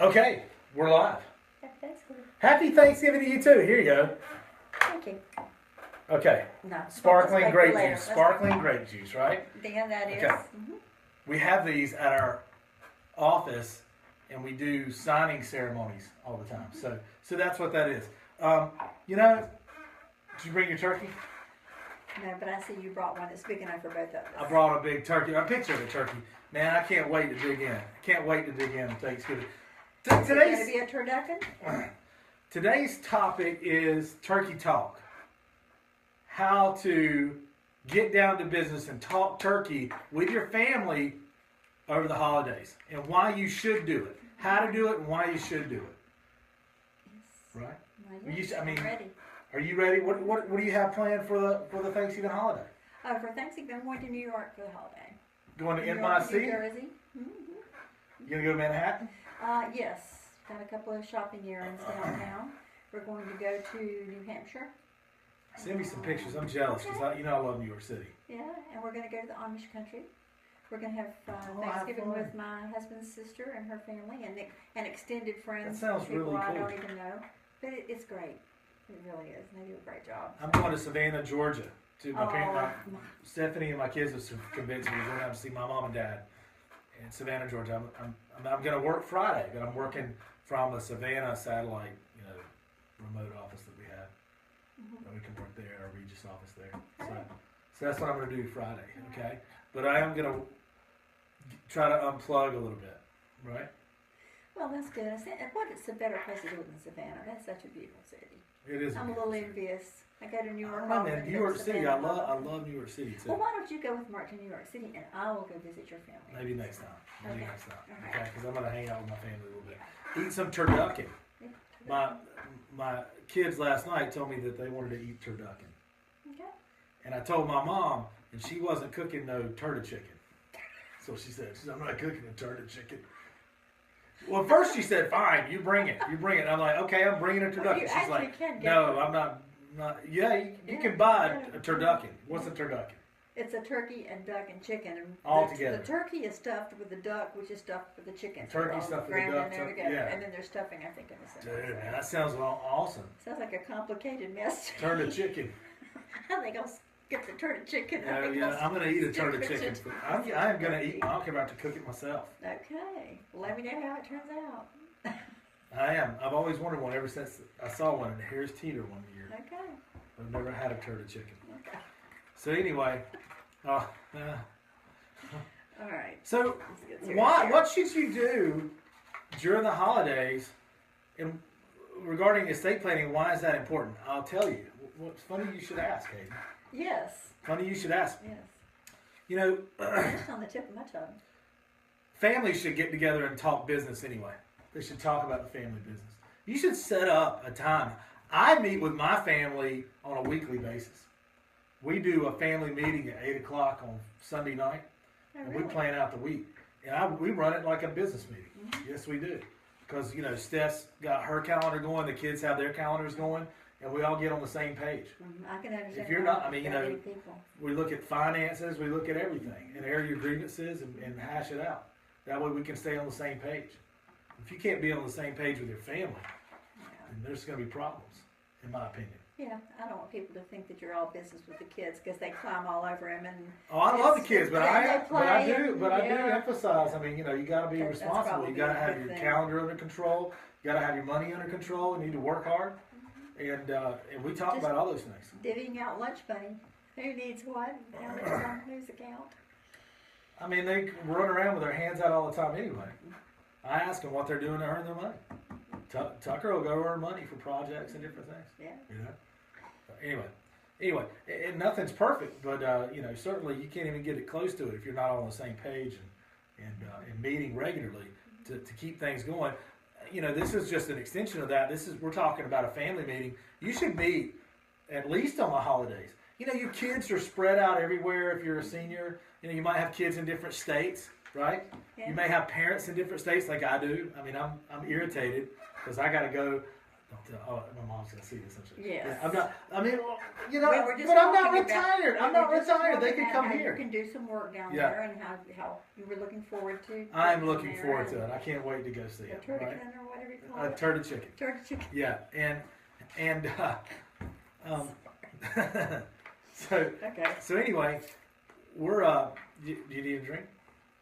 Okay, we're live. Happy Thanksgiving. Happy Thanksgiving to you too. Here you go. Thank you. Okay, No, sparkling let's grape later. juice. Sparkling grape juice, right? Dan, that is. Okay. Mm-hmm. We have these at our office, and we do signing ceremonies all the time. So that's what that is. You know, did you bring your turkey? No, but I see you brought one that's big enough for both of us. I brought a big turkey. A picture of the turkey. Man, I can't wait to dig in. I can't wait to dig in on Thanksgiving. Is it going to be a turducken? Today's topic is turkey talk. How to get down to business and talk turkey with your family over the holidays, and why you should do it. How to do it and why you should do it. Yes. Right? Well, yes, I mean, I'm ready. Are you ready? What do you have planned for the Thanksgiving holiday? For Thanksgiving, I'm going to New York for the holiday. Going to New York, NYC? New Jersey. Mm-hmm. You gonna go to Manhattan? Yes. Got a couple of shopping errands downtown. We're going to go to New Hampshire. Send me some pictures. I'm jealous because I love New York City. Yeah, and we're going to go to the Amish country. We're going to have have Thanksgiving fun. with my husband's sister and her family, and extended friends. That sounds people really I cool. don't even know, but it's great. It really is. And they do a great job. I'm going to Savannah, Georgia. To my parents, Oh, Stephanie and my kids have convinced me to go down to see my mom and dad in Savannah, Georgia. I'm going to work Friday, but I'm working from the Savannah satellite, remote office that we have. And we can work there, our Regis office there. So that's what I'm going to do Friday, okay? But I am going to try to unplug a little bit, right? well, that's good. It's a better place to live than Savannah. That's such a beautiful city. It is. I'm a little envious. I go to New York. I'm often, in but New York City. I Savannah- love New York City too. Well, why don't you go with Mark to New York City, and I will go visit your family. Maybe next time. Okay. Okay? Because I'm going to hang out with my family a little bit. Eat some turducken. Yeah. My kids last night told me that they wanted to eat turducken. Okay. And I told my mom, and she wasn't cooking no turtle chicken. So she said, I'm not cooking a turtle chicken. Well, first she said, fine, you bring it. And I'm like, okay, I'm bringing a turducken. Well, you She's like, actually can get no, it. I'm not. Yeah, you Yeah, can buy yeah. a turducken. What's a turducken? It's a turkey and duck and chicken. And All the, together. The turkey is stuffed with the duck, which is stuffed with the chicken. Turkey All stuffed with the crammed duck, in there turkey- together. yeah. And then there's stuffing, I think, in the center. Dude, man, that sounds awesome. Sounds like a complicated mess. Turtle chicken. I think I'll get the turtle chicken. I'm going to eat a turtle stick with chicken. it. I am going to eat. I don't care about to cook it myself. Okay. Well, let me know how it turns out. I am. I've always wanted one ever since I saw one at Harris Teeter one year. Okay. I've never had a turtle chicken. Okay. So anyway, All right. so Let's get serious here. what should you do during the holidays, and regarding estate planning? Why is that important? I'll tell you. What's funny you should ask, Hayden. Yes. Funny you should ask. Yes. You know, Just on the tip of my tongue. families should get together and talk business anyway. They should talk about the family business. You should set up a time. I meet with my family on a weekly basis. We do a family meeting at 8 o'clock on Sunday night, Oh, and really? we plan out the week. And we run it like a business meeting. Yes, we do. Because, Steph's got her calendar going, the kids have their calendars going, and we all get on the same page. I can understand. If you're why not, I mean, that many people. we look at finances, we look at everything, and air your grievances and hash it out. That way we can stay on the same page. If you can't be on the same page with your family, then there's going to be problems, in my opinion. Yeah, I don't want people to think that you're all business with the kids because they climb all over him and. Oh, I love the kids, but They I play do and- I do emphasize. I mean, you got to be That's responsible. probably You got to a have good your thing. calendar under control. You got to have your money under control. You need to work hard, and we talk Just- about all those things. Divvying out lunch money. Who needs what? How much on whose account? I mean, they run around with their hands out all the time anyway. I ask them what they're doing to earn their money. Tucker will go earn money for projects and different things. Yeah. Anyway, and nothing's perfect, but certainly you can't even get it close to it if you're not on the same page and meeting regularly to keep things going. This is just an extension of that. We're talking about a family meeting. You should meet at least on the holidays. Your kids are spread out everywhere. If you're a senior, you might have kids in different states, right? Yeah. You may have parents in different states, like I do. I mean, I'm irritated because I got to go Don't tell. Oh, my mom's gonna see this. Isn't she? Yes. Yeah, I'm not. I mean, you know, We were just but I'm not talking about- retired. I'm we not were just retired. They talking can about come how here. You can do some work down Yeah. there, and how you were looking forward to. I'm getting looking there forward and to it. I can't wait to go see The it. turkey Right? or whatever you call A it. turtle chicken. Turkey chicken. Yeah, and um, so Okay. anyway, we're do you need a drink?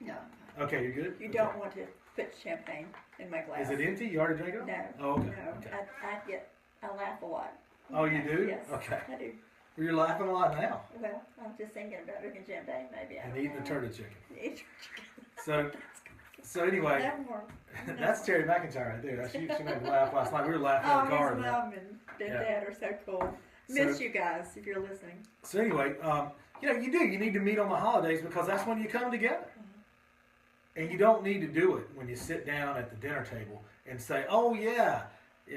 No, Okay, you're good. you Okay. don't want to put champagne in my glass. Is it empty? You already drank it? No. Oh, okay. No. Okay. I laugh a lot. Oh, you do? Yes. Okay. I do. Well, you're laughing a lot now. Well, I'm just thinking about drinking champagne, maybe. I And don't eating the know. turtle chicken. Eat So anyway, no more. No that's more. Terry McIntyre right there. She made me laugh last night. We were laughing Oh, in the car. his and that. mom and Yeah. dad are so cool. So- Miss you guys if you're listening. So anyway, you know, you need to meet on the holidays because that's when you come together. And you don't need to do it when you sit down at the dinner table and say, "Oh yeah,"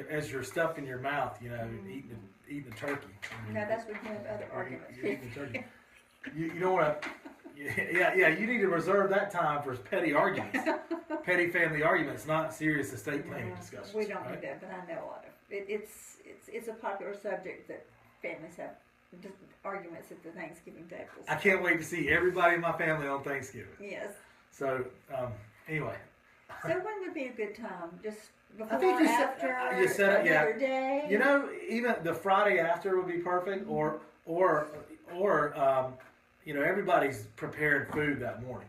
as you're stuffing your mouth, you know, eating a turkey. No, that's when you have other arguments. You're eating a turkey. You don't want to. Yeah. You need to reserve that time for petty arguments, petty family arguments, not serious estate planning No, discussions. we don't right? do that, but I know a lot of it. It's a popular subject that families have just arguments at the Thanksgiving tables. I can't wait to see everybody in my family on Thanksgiving. Yes. So anyway. So when would be a good time? Just before, I think you after, you said it, yeah. another day? You know, even the Friday after would be perfect, or you know, everybody's preparing food that morning.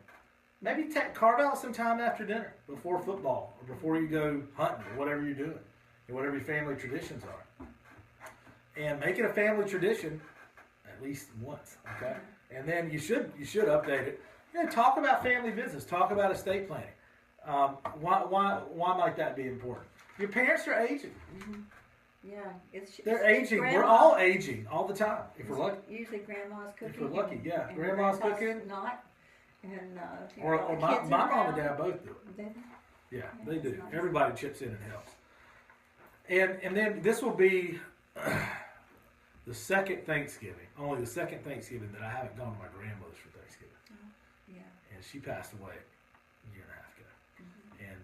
Maybe carve out some time after dinner, before football, or before you go hunting, or whatever you're doing, and whatever your family traditions are. And make it a family tradition at least once, okay? And then you should update it. You know, talk about family business, talk about estate planning. Why might that be important? Your parents are aging. Yeah, They're it's aging. grandma. We're all aging all the time. If we're lucky. Usually grandma's cooking. If we're lucky, yeah. and Grandma's grandpa's cooking. Not. And if Or the my kids mom are and dad around, both do it. then- Yeah, Yeah, they do. that's nice. Everybody chips in and helps. And then this will be the second Thanksgiving, only the second Thanksgiving that I haven't gone to my grandmother's for Thanksgiving. Yeah. And she passed away a year and a half ago.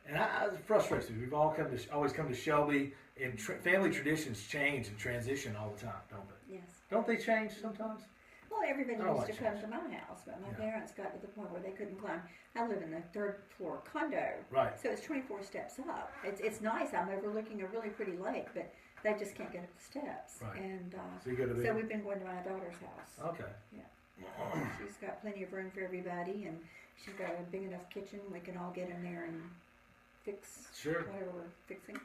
And I was frustrated. We've all always come to Shelby, and family traditions change and transition all the time, don't they? Yes. Don't they change sometimes? Well, everybody I don't used like to come change. to my house, but my Yeah. parents got to the point where they couldn't climb. I live in a third floor condo, Right. so it's 24 steps up. It's nice. I'm overlooking a really pretty lake, but they just can't get up the steps. Right. And So you go to so the. we've been going to my daughter's house. Okay. She's got plenty of room for everybody, and she's got a big enough kitchen. We can all get in there and fix Sure. whatever we're fixing.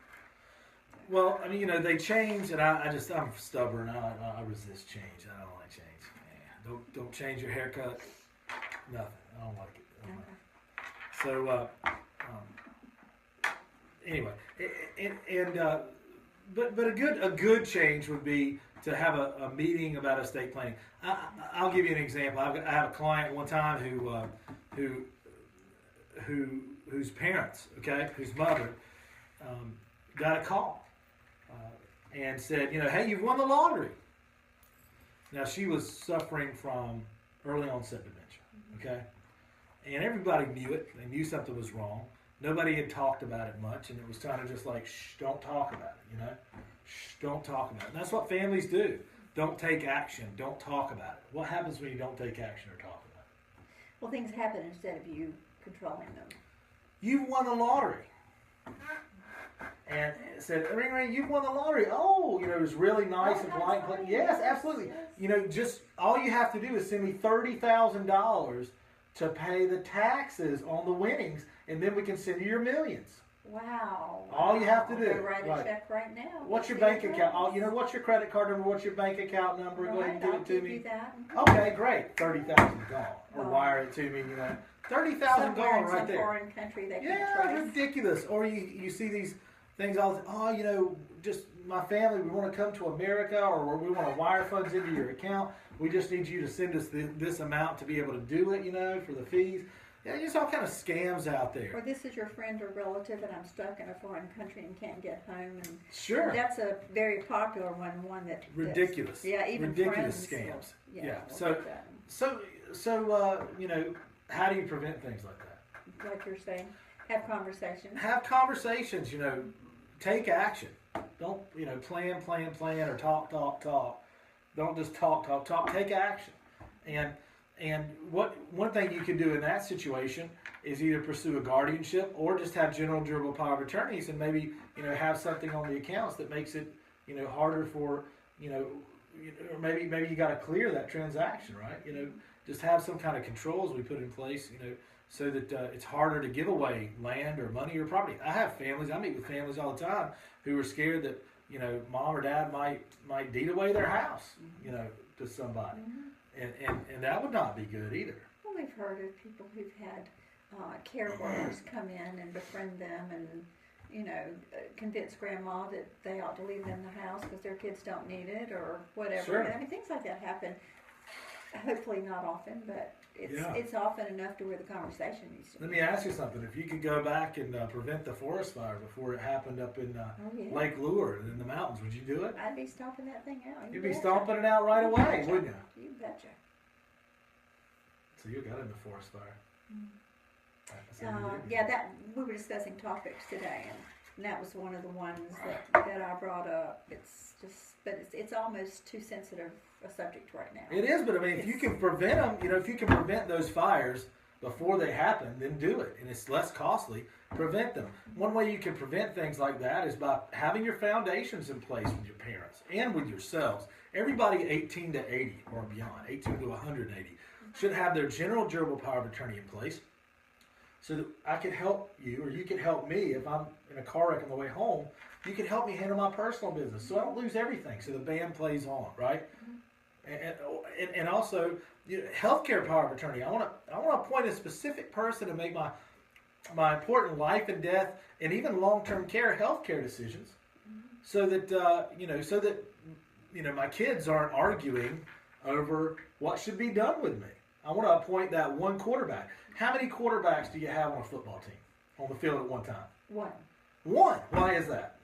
Well, I mean, you know, they change, and I'm stubborn. I resist change. I don't like change. Man, don't change your haircut. Nothing. I don't like it. I don't like it. So, anyway, but a good change would be to have a meeting about estate planning. I'll give you an example. I have a client one time whose parents, whose mother, got a call and said, you know, hey, you've won the lottery. Now she was suffering from early onset dementia, okay? And everybody knew it. They knew something was wrong. Nobody had talked about it much, and it was kind of just like, shh, don't talk about it, you know? Shh, don't talk about it. And that's what families do. Don't take action. Don't talk about it. What happens when you don't take action or talk about it? Well, things happen instead of you controlling them. You've won the lottery. And it said, ring, ring, you've won the lottery. Oh, you know, it was really nice and polite. Nice. Yes, absolutely. Yes. You know, just all you have to do is send me $30,000 to pay the taxes on the winnings, and then we can send you your millions. Wow. All you have to do, Go write a right. check right now. What's your See bank what account? happens. You know, what's your credit card number? What's your bank account number? Go ahead and give I'll it to give me. you that. Okay, great. 30,000 gone. Or Gone. wire it to me. You know, 30,000 Somewhere gone in right some there. foreign country they Yeah, can't trace. ridiculous. Or you see these things all the time. Oh, you know, just my family, we want to come to America, or we want to wire funds into your account. We just need you to send us this amount to be able to do it, you know, for the fees. Yeah, just all kind of scams out Or there. this is your friend or relative and I'm stuck in a foreign country and can't get home. And Sure. that's a very popular one that Ridiculous. Yeah, even Ridiculous friends scams. will- Yeah. will So, get that. you know, how do you prevent things like that? Like you're saying, have conversations. Have conversations, you know, take action. don't plan or talk. Don't just talk. Take action. And one thing you can do in that situation is either pursue a guardianship or just have general durable power of attorneys, and maybe have something on the accounts that makes it harder for or maybe you got to clear that transaction, right? Just have some kind of controls we put in place, so that it's harder to give away land or money or property. I meet with families all the time who are scared that mom or dad might deed away their house, to somebody, and that would not be good either. Well, we've heard of people who've had care workers come in and befriend them and convince grandma that they ought to leave them the house because their kids don't need it or whatever. Sure. I mean, things like that happen. Hopefully not often, but it's often enough to where the conversation needs to be. Let me ask you something. If you could go back and prevent the forest fire before it happened up in Lake Lure in the mountains, would you do it? I'd be stomping that thing out. You'd be stomping it out right away, wouldn't you? You betcha. So you got in the forest fire. That we were discussing topics today, and that was one of the ones that I brought up. It's almost too sensitive a subject right now. It is, but I mean, if you can prevent them, if you can prevent those fires before they happen, then do it, and it's less costly. Prevent them. One way you can prevent things like that is by having your foundations in place with your parents and with yourselves. Everybody 18 to 80 or beyond, 18 to 180, should have their general durable power of attorney in place, so that I could help you, or you could help me if I'm in a car wreck on the way home. You could help me handle my personal business, so I don't lose everything. So the band plays on, right? And also, healthcare power of attorney. I want to appoint a specific person to make my important life and death and even long-term care healthcare decisions, so that my kids aren't arguing over what should be done with me. I want to appoint that one quarterback. How many quarterbacks do you have on a football team on the field at one time? One. Why is that?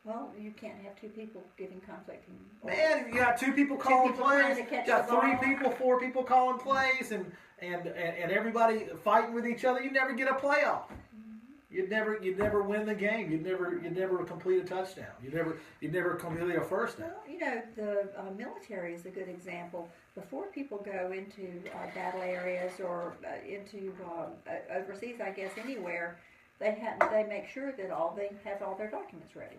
Well, you can't have two people giving conflicting orders. Man, you got two people calling plays. You got three people, four people calling plays, and everybody fighting with each other. You never get a playoff. You'd never win the game. You'd never complete a touchdown. You'd never complete a first down. Well, the military is a good example. Before people go into battle areas or into overseas, I guess anywhere, they make sure that they have all their documents ready.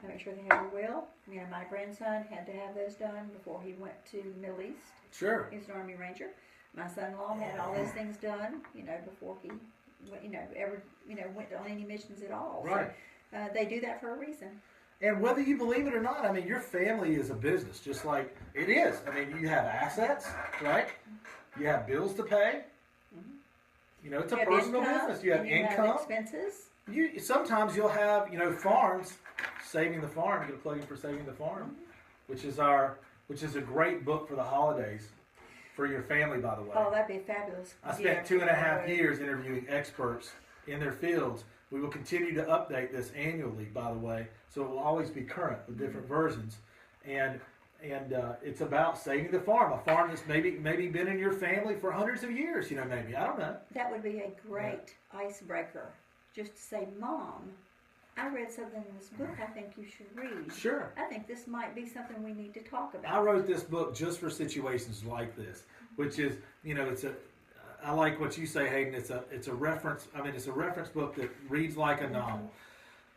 They make sure they have a will. My grandson had to have those done before he went to the Middle East. Sure. He's an Army Ranger. My son-in-law had all those things done, before he ever went on any missions at all. Right. So, they do that for a reason. And whether you believe it or not, your family is a business, just like it is. You have assets, right? You have bills to pay. It's a personal business. You have income. Have expenses. Sometimes you'll have, farms. Saving the Farm. Get a plug in for Saving the Farm, which is a great book for the holidays for your family, by the way. Oh, that'd be fabulous. I spent 2.5 years interviewing experts in their fields. We will continue to update this annually, by the way, so it will always be current with different versions. And it's about saving the farm, a farm that's maybe been in your family for hundreds of years. Maybe I don't know. That would be a great icebreaker, just to say, Mom, I read something in this book I think you should read. Sure. I think this might be something we need to talk about. I wrote this book just for situations like this, which is, I like what you say, Hayden. It's a reference. It's a reference book that reads like a novel.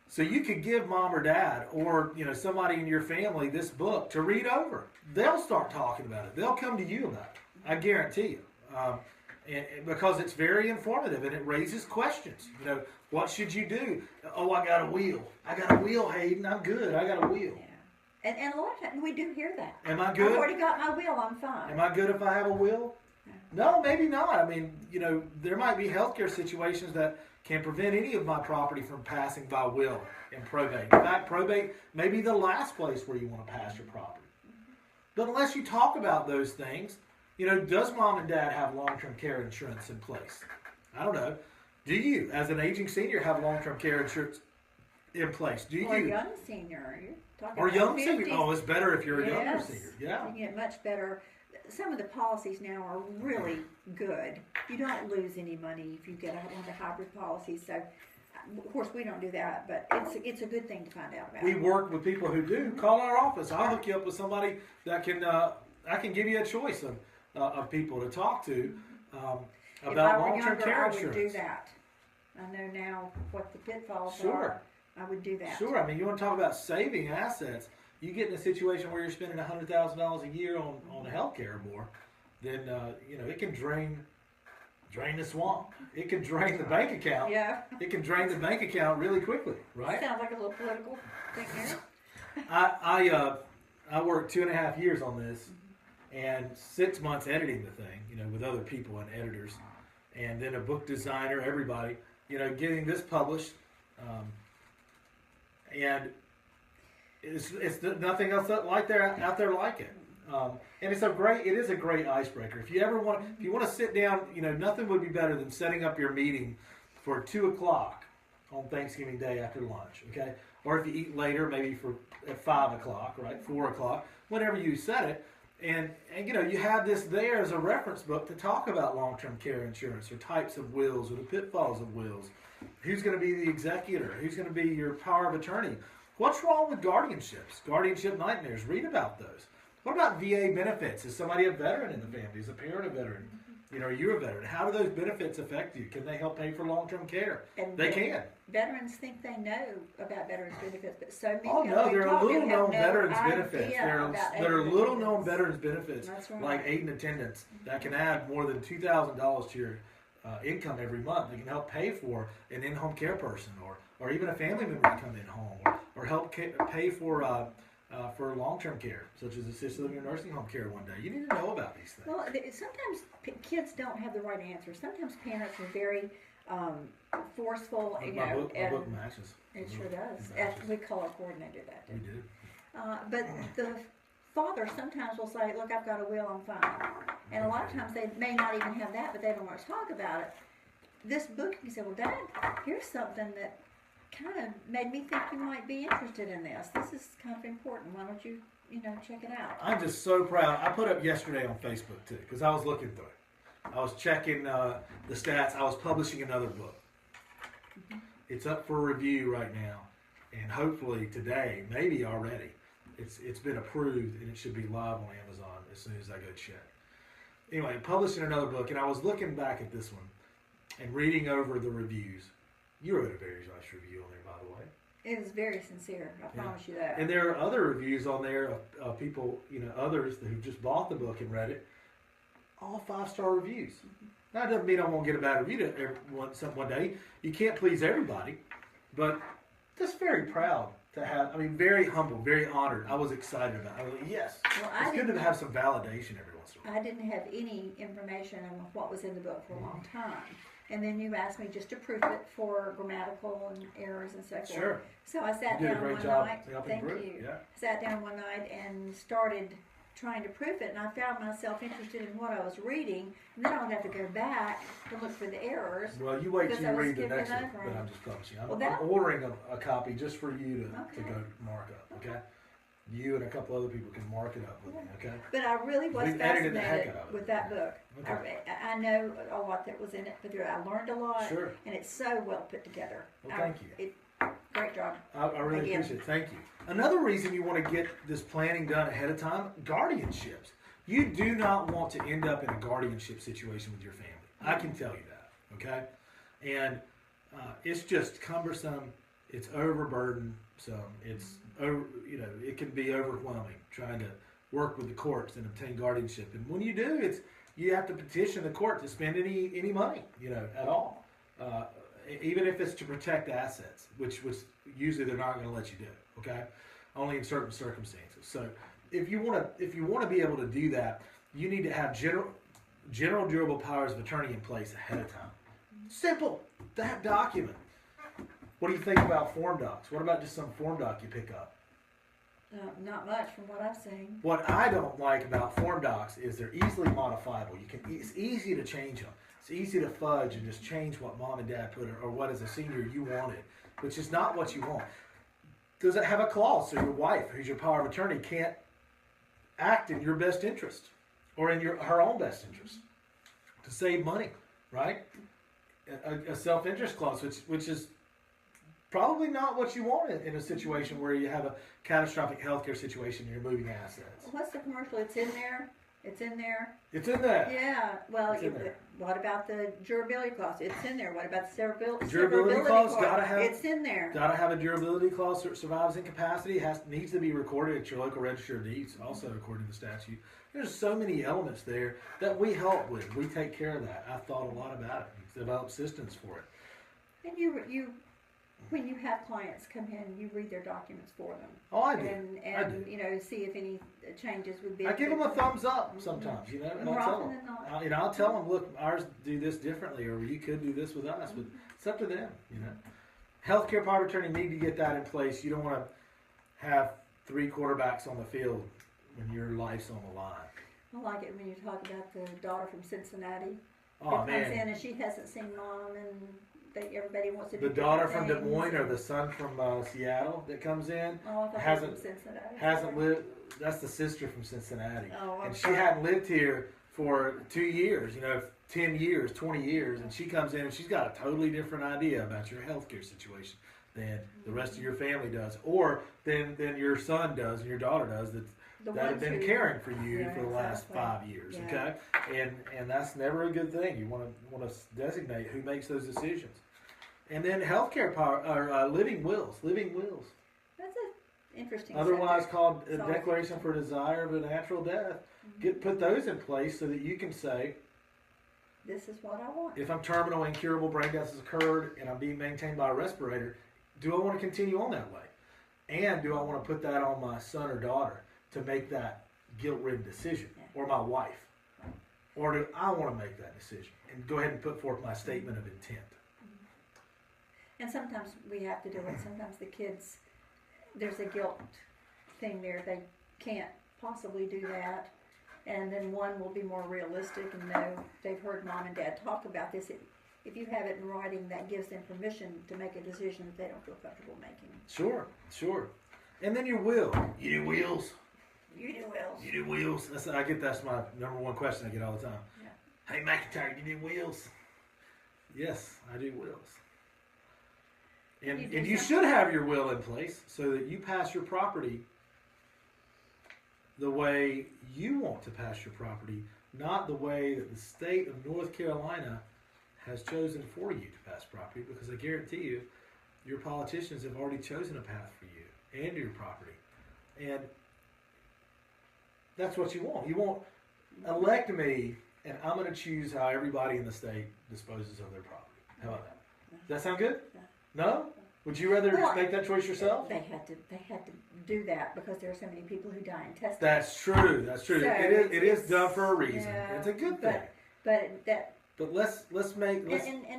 So you could give mom or dad or somebody in your family this book to read over. They'll start talking about it. They'll come to you about it. I guarantee you. And because it's very informative and it raises questions. What should you do? Oh, I got a wheel. Hayden. I'm good. I got a wheel. Yeah. And a lot of times we do hear that. Am I good? I've already got my wheel. I'm fine. Am I good if I have a will? No, maybe not. There might be healthcare situations that can prevent any of my property from passing by will in probate. In fact, probate may be the last place where you want to pass your property. But unless you talk about those things, does mom and dad have long-term care insurance in place? I don't know. Do you, as an aging senior, have long-term care insurance in place? Do you? Or young senior. You're talking or about young 50s. senior. Oh, it's better if you're a younger Yes. senior. Yeah. You get much better. Some of the policies now are really good. You don't lose any money if you get one of the hybrid policies. So Of course, we don't do that, but it's a good thing to find out about. We work with people who do. Call our office. I'll hook you up with somebody that can. I can give you a choice of people to talk to If about I were long-term younger, care I would do insurance. that. I know now what the pitfalls Sure. are. I would do that. Sure. I mean, you want to talk about saving assets. You get in a situation where you're spending $100,000 a year on health care or more, then it can drain the swamp. It can drain the bank account. Yeah. It can drain the bank account really quickly, right? Sounds like a little political thing there. I worked 2.5 years on this, and 6 months editing the thing, with other people and editors, and then a book designer, everybody, getting this published, and it's nothing else out there like it. And it is a great icebreaker. If you want to sit down, nothing would be better than setting up your meeting for 2:00 on Thanksgiving Day after lunch, okay? Or if you eat later, maybe at 5:00, right, 4:00, whenever you set it, and you have this there as a reference book to talk about long-term care insurance or types of wills or the pitfalls of wills. Who's going to be the executor? Who's going to be your power of attorney? What's wrong with guardianships? Guardianship nightmares. Read about those. What about VA benefits? Is somebody a veteran in the family? Is a parent a veteran? Are you a veteran? How do those benefits affect you? Can they help pay for long-term care? And They can. Veterans think they know about veterans benefits, but so many Oh no, there are little known veterans benefits. benefits. There are little known veterans benefits, That's right. like aid and attendance, that can add more than $2,000 to your income every month. They can help pay for an in-home care person, or even a family member to come in home, or help pay for long-term care, such as assisted living or nursing home care one day. You need to know about these things. Well, sometimes kids don't have the right answer. Sometimes parents are very forceful. My book matches. It sure does. Matches. We color coordinated that. We do. But the father sometimes will say, "Look, I've got a will, I'm fine." And a lot of times they may not even have that, but they don't want to talk about it. This book, you say, "Well, Dad, here's something that kind of made me think you might be interested in this. This is kind of important. Why don't you, check it out?" I'm just so proud. I put up yesterday on Facebook too, because I was looking through it. I was checking the stats. I was publishing another book. It's up for review right now, and hopefully today, maybe already, it's been approved and it should be live on Amazon as soon as I go check. Anyway, publishing another book, and I was looking back at this one and reading over the reviews. You wrote a very nice review on there, by the way. It is very sincere. I promise you that. And there are other reviews on there of people, others who just bought the book and read it. All 5-star reviews. Now, it doesn't mean I won't get a bad review one day. You can't please everybody, but just very proud to have. I mean, very humble, very honored. I was excited about it. I was like, yes, Well, it's good to have some validation every once in a while. I didn't have any information on what was in the book for a long time. And then you asked me just to proof it for grammatical and errors and so forth. Sure. So I sat You did a down great one job night. helping Thank proof, you. yeah. Sat down one night and started trying to proof it, and I found myself interested in what I was reading. And then I would have to go back to look for the errors. Well, you wait till Because I you was read the skipping next one over that them. I'm just publishing. Well, that- I'm ordering a copy just for you to Okay. go mark up, okay? You and a couple other people can mark it up with me, okay? But I really was We've edited the heck fascinated out of it. with that book. Okay. I know a lot that was in it, but I learned a lot. Sure. And it's so well put together. Well, thank you. Great job. I really Again. appreciate it. Thank you. Another reason you want to get this planning done ahead of time, guardianships. You do not want to end up in a guardianship situation with your family. I can tell you that, okay? And it's just cumbersome. It's overburdensome. It's it can be overwhelming trying to work with the courts and obtain guardianship. And when you do, you have to petition the court to spend any money, at all. Even if it's to protect assets, which usually they're not going to let you do, okay? Only in certain circumstances. So if you want to be able to do that, you need to have general durable powers of attorney in place ahead of time. Simple. That document. What do you think about form docs? What about just some form doc you pick up? Not much from what I've seen. What I don't like about form docs is they're easily modifiable. It's easy to change them. It's easy to fudge and just change what mom and dad put or what as a senior you wanted, which is not what you want. Does it have a clause so your wife, who's your power of attorney, can't act in your best interest or in her own best interest to save money, right? A self-interest clause, which is probably not what you want in a situation where you have a catastrophic healthcare situation and you're moving assets. What's the commercial? It's in there. It's in there. It's in there. Yeah. Well, It's in there. what about the durability clause? It's in there. What about the Durability clause, gotta have- It's in there. Got to have a durability clause. Survives incapacity needs to be recorded at your local register of deeds. Also, according to the statute, there's so many elements there that we help with. We take care of that. I thought a lot about it. Developed systems for it. And you, when you have clients come in, you read their documents for them. Oh, I do. And I do. you know, see if any changes would be. I give them a thumbs up sometimes, you know, and More I'll tell often them. than not. I'll tell them, look, ours do this differently, or you could do this with us, but it's up to them, you know. Healthcare power of attorney need to get that in place. You don't want to have 3 quarterbacks on the field when your life's on the line. I like it when you talk about the daughter from Cincinnati. Oh Who comes man, in and she hasn't seen mom, and everybody wants to do the daughter from different Des Moines things. or the son from Seattle that comes in Oh, I thought hasn't- that was from Cincinnati. hasn't lived. That's the sister from Cincinnati, Oh, and I'm she sorry. hadn't lived here for 2 years, you know, 10 years, 20 years, and she comes in and she's got a totally different idea about your healthcare situation than the rest of your family does, or than your son does and your daughter does that The have ones been who- caring for you Yeah, for the last exactly. 5 years. Yeah. Okay, and that's never a good thing. You want to designate who makes those decisions, and then healthcare power or living wills. That's an interesting. Otherwise subject. called a Sorry. declaration for desire of a natural death. Put those in place so that you can say, This is what I want. if I'm terminal, incurable brain death has occurred and I'm being maintained by a respirator, do I want to continue on that way? And do I want to put that on my son or daughter to make that guilt-ridden decision, or my wife? Or do I want to make that decision and go ahead and put forth my statement of intent? And sometimes we have to do it. Sometimes the kids, there's a guilt thing there. They can't possibly do that. And then one will be more realistic and know they've heard mom and dad talk about this. If you have it in writing, that gives them permission to make a decision that they don't feel comfortable making. Sure. And then your will. You do wills? You do wills. You do wills? That's my number one question I get all the time. Yeah. Hey McIntyre, you do wills? Yes, I do wills. And You do you something. should have your will in place so that you pass your property the way you want to pass your property, not the way that the state of North Carolina has chosen for you to pass property, because I guarantee you, your politicians have already chosen a path for you and your property. And that's what you want. You want, elect me, and I'm going to choose how everybody in the state disposes of their property. How about that? Does that sound good? No? Would you rather Well, make that choice yourself? They had to do that because there are so many people who die in testing. That's true. So It is it's- done for a reason. yeah, It's a good thing. But that But let's make and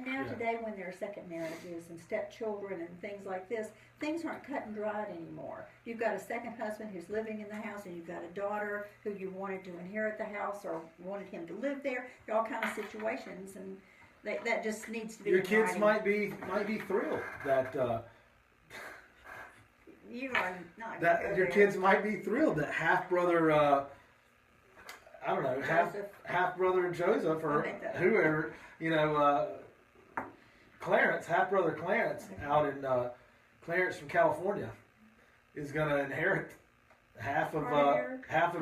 now yeah. today, when there are second marriages and stepchildren and things like this, things aren't cut and dried anymore. You've got a second husband who's living in the house, and you've got a daughter who you wanted to inherit the house or wanted him to live there. There are all kinds of situations, and that just needs to be. your in kids writing. might be thrilled that You are not. that gonna your go kids there. might be thrilled that half brother I don't know Joseph. half brother Joseph I'll or make that up. whoever Clarence, half brother Clarence out in Clarence from California is going to inherit half of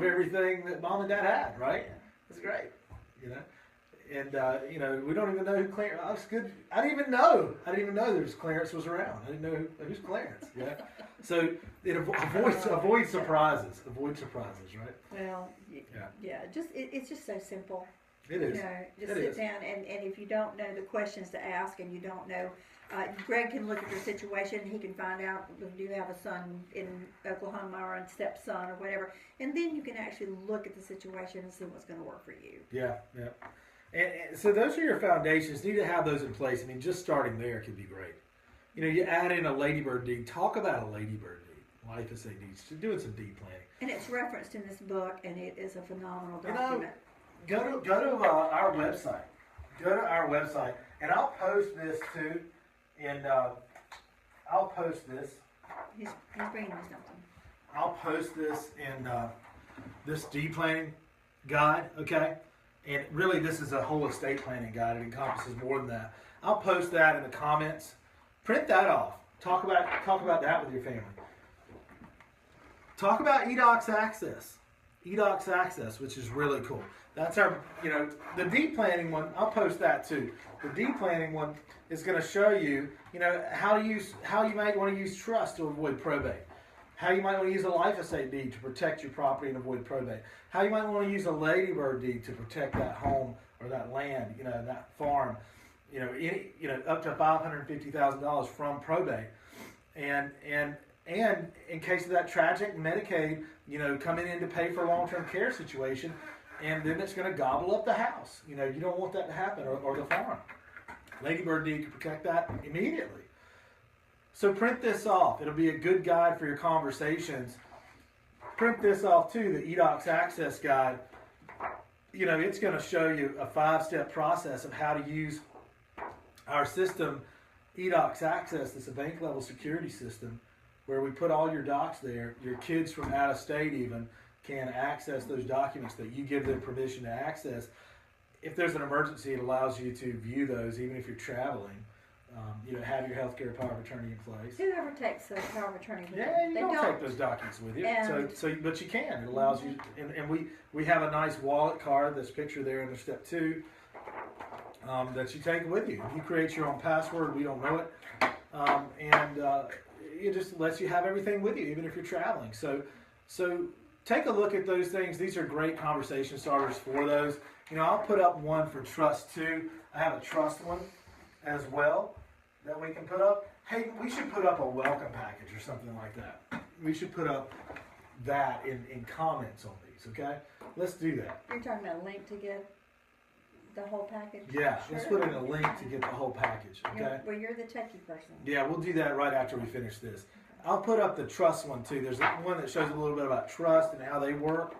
everything that mom and dad had, right? That's great, you know. And we don't even know who Clarence. I was good. I didn't even know there's Clarence was around. I didn't know who's Clarence. Yeah. So it avoids surprises. Avoid surprises, right? Well, yeah. It's just so simple. It is. Just It sit is. down and if you don't know the questions to ask and you don't know, Greg can look at your situation. He can find out if you have a son in Oklahoma or a stepson or whatever, and then you can actually look at the situation and see what's going to work for you. Yeah. And so those are your foundations. You need to have those in place. I mean, just starting there could be great. You add in a ladybird deed. Talk about a ladybird deed. Life estate deeds. Just doing some deed planning. And it's referenced in this book, and it is a phenomenal document. Go to our website. Go to our website, and I'll post this too. And I'll post this. He's bringing me something. I'll post this in this deed planning guide. Okay. And really, this is a whole estate planning guide. It encompasses more than that. I'll post that in the comments. Print that off. Talk about that with your family. Talk about eDocs Access. eDocs Access, which is really cool. That's our, the deep planning one. I'll post that too. The deep planning one is going to show you, how you might want to use trust to avoid probate. How you might want to use a life estate deed to protect your property and avoid probate. How you might want to use a ladybird deed to protect that home or that land, that farm, up to $550,000 from probate. And in case of that tragic Medicaid, coming in to pay for a long-term care situation, and then it's going to gobble up the house. You don't want that to happen, or the farm. Ladybird deed can protect that immediately. So print this off. It'll be a good guide for your conversations. Print this off too, the eDocs Access Guide. It's going to show you a 5-step process of how to use our system, eDocs Access. It's a bank-level security system where we put all your docs there. Your kids from out of state even can access those documents that you give them permission to access. If there's an emergency, it allows you to view those even if you're traveling. Have your healthcare power of attorney in place. Whoever takes the power of attorney with Yeah, them, you don't take those documents with you. But you can. It allows you, and we have a nice wallet card that's pictured there under step 2 that you take with you. You create your own password. We don't know it, and it just lets you have everything with you, even if you're traveling. So take a look at those things. These are great conversation starters for those. I'll put up one for trust too. I have a trust one as well that we can put up. Hey, we should put up a welcome package or something like that. We should put up that in comments on these, okay? Let's do that. You're talking about a link to get the whole package? Yeah, Sure. let's put in a link to get the whole package, okay? You're the techie person. Yeah, we'll do that right after we finish this. I'll put up the trust one too. There's one that shows a little bit about trust and how they work.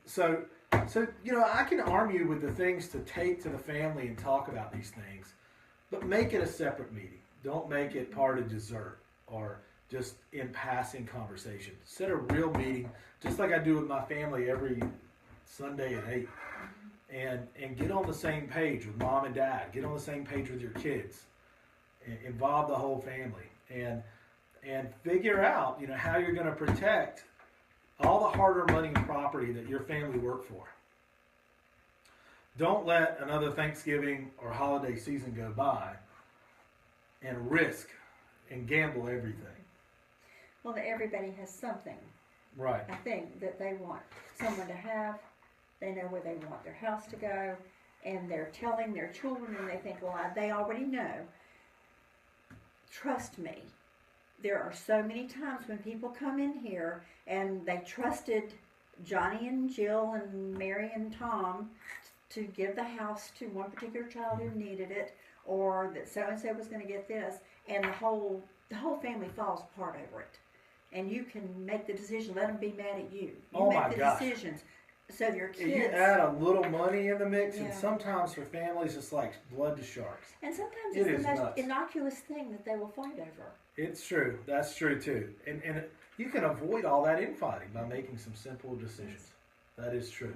So I can arm you with the things to take to the family and talk about these things, but make it a separate meeting. Don't make it part of dessert or just in passing conversation. Set a real meeting, just like I do with my family every Sunday at 8, and get on the same page with mom and dad. Get on the same page with your kids. Involve the whole family and figure out how you're going to protect all the hard-earned money and property that your family worked for. Don't let another Thanksgiving or holiday season go by and risk and gamble everything. Well, everybody has something, Right. I think, that they want someone to have. They know where they want their house to go, and they're telling their children, and they think, well, they already know. Trust me. There are so many times when people come in here and they trusted Johnny and Jill and Mary and Tom to give the house to one particular child who needed it, or that so-and-so was going to get this, and the whole family falls apart over it. And you can make the decision, let them be mad at you. You make the decisions. So your kids... You add a little money in the mix, Yeah. and sometimes for families it's like blood to sharks. And sometimes It it's is the most nuts. innocuous thing that they will fight over. It's true. That's true too. And you can avoid all that infighting by making some simple decisions. That is true.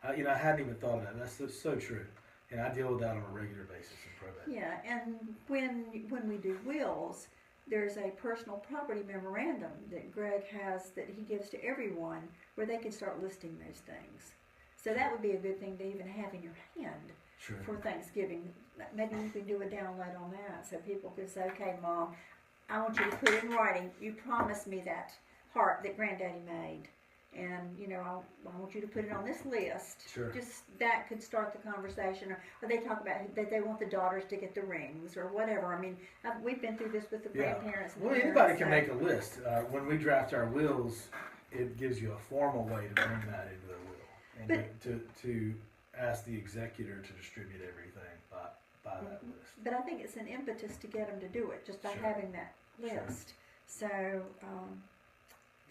I hadn't even thought of that. That's so true. And I deal with that on a regular basis in probate. Yeah, and when we do wills, there's a personal property memorandum that Greg has that he gives to everyone where they can start listing those things. So that would be a good thing to even have in your hand Sure. for Thanksgiving. Maybe you can do a download on that so people can say, okay, Mom, I want you to put in writing, you promised me that heart that Granddaddy made. And, I want you to put it on this list. Sure. Just that could start the conversation. Or they talk about that they want the daughters to get the rings or whatever. I mean, we've been through this with the grandparents. And Well, parents, anybody can so- make a list. When we draft our wills, it gives you a formal way to bring that into the will. And to ask the executor to distribute everything by that list. But I think it's an impetus to get them to do it just by Sure. having that Sure. list. So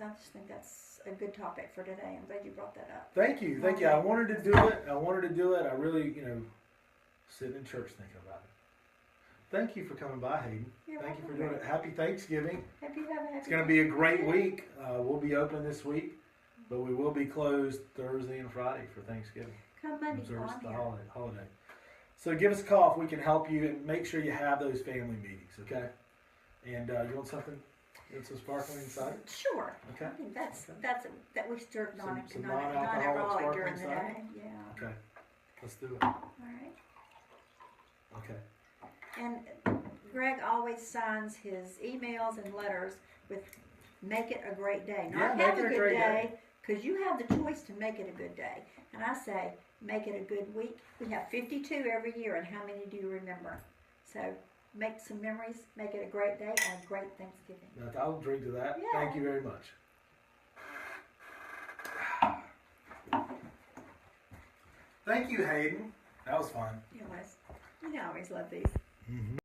I just think that's a good topic for today. I'm glad you brought that up. Thank you. I wanted to do it. I really, sitting in church thinking about it. Thank you for coming by, Hayden. You're Thank you for welcome. doing it. Happy Thanksgiving. Hope you have a happy It's going to be a great week. We'll be open this week, but we will be closed Thursday and Friday for Thanksgiving. Come Monday, Observes come the on here. holiday. So give us a call if we can help you, and make sure you have those family meetings, okay? And you want something that's so sparkling inside? Sure. Okay. I think that's Okay. that we serve Some non-alcoholic non-alcoholic during the sparkling day. Yeah. Okay, let's do it. All right. Okay. And Greg always signs his emails and letters with "Make it a great day." Not Yeah, have make a it a good great day, because you have the choice to make it a good day. And I say, make it a good week. We have 52 every year, and how many do you remember? So make some memories, make it a great day, and a great Thanksgiving. Now, I'll drink to that. Yeah. Thank you very much. Thank you, Hayden. That was fun. It was. You always love these. Mm-hmm.